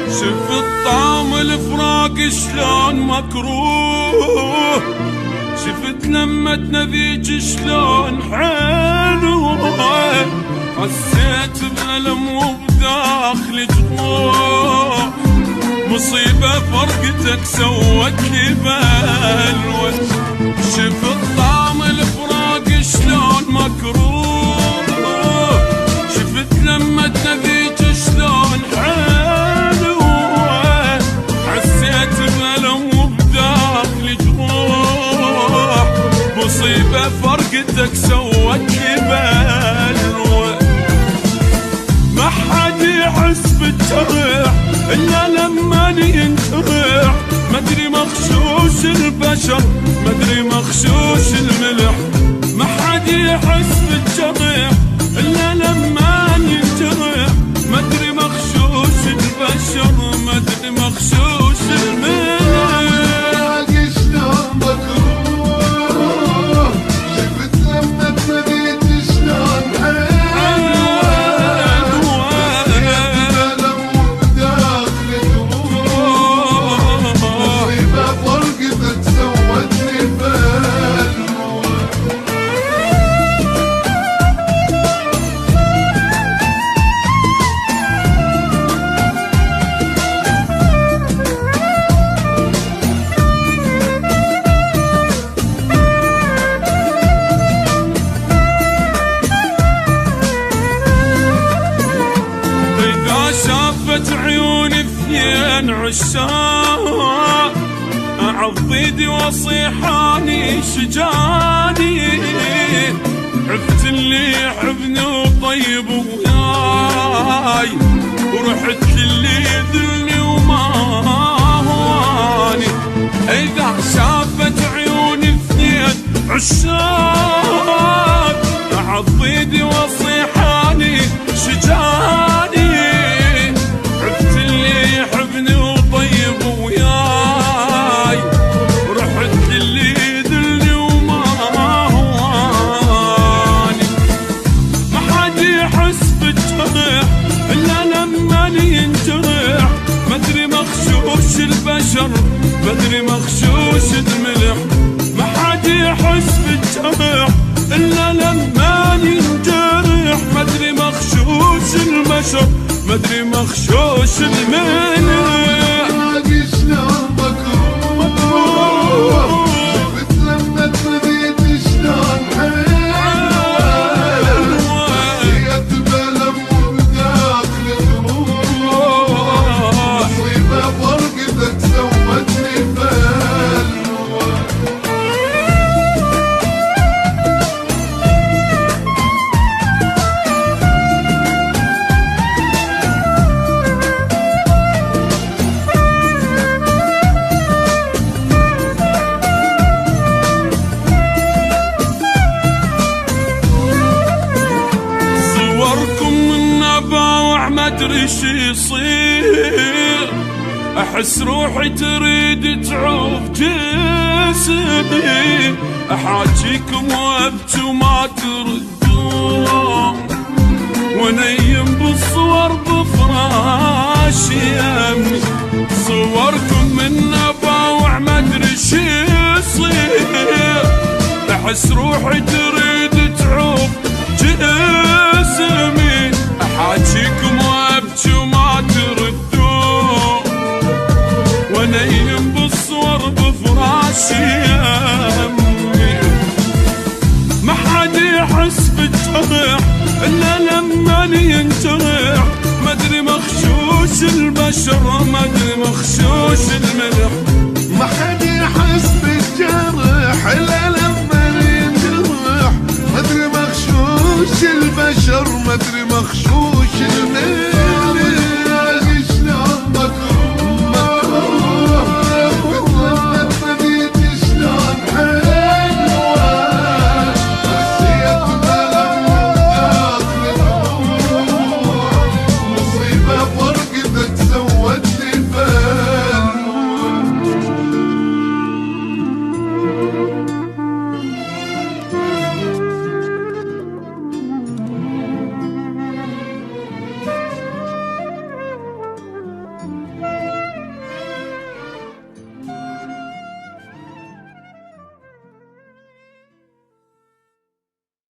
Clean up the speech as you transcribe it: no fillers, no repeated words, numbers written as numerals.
شفت طعم الفراق شلون مكروه، شفت لمتنا ذيك شلون حلوه، حسيت بألم وبداخلي جروح، مصيبة فرقتك سوت لي بلوى. شفت طعم الفراق شلون مكروه، شفت لمتنا ذيك شلون حلوه، حسيت بألم وبداخلي جروح، مصيبة فرقتك سوت لي بلوى. ما حد يحس بالجرح إلا لما ينجرح، مدري مغشوش البشر مدري مغشوش الملح. ما حد يحس بالجرح إلا لما ينجرح، مدري مغشوش البشر مدري مغشوش الملح. عيوني اثنين عشاق، اعض ايدي واصيحاني شجاني، عرفت اللي يحبني وطيب وياي، ورحت للي يذلني وما هواني. اذا شافت عيوني اثنين عشاق، اعض ايدي واصيحاني شجاني، البشر مدري مغشوش الملح. ما حد يحس بالجرح إلا لما ينجرح، مدري مغشوش البشر مدري مغشوش الملح. شلون مكروه، شفت لما تبيت شلون حلوه، حسيت بألم وبداخلي جروح، مصيبة فرقتك سوتني بلوى. مدري شي يصير، احس روحي تريد تعوف جسمي، احاجيكم وابكي وما تردون، ونيم بالصور بفراشي يمي. صوركم من نباوع مدري شي يصير، احس روحي تريد تعوف جسمي، احاجيكم وابكي وما تردون، ونيم بالصور بفراشي يمي. ما حد يحس بالجرح الا لما ينجرح، مدري مغشوش البشر مدري مغشوش الملح. ما حد يحس بالجرح الا لما ينجرح، مدري مغشوش البشر مدري مغشوش الملح.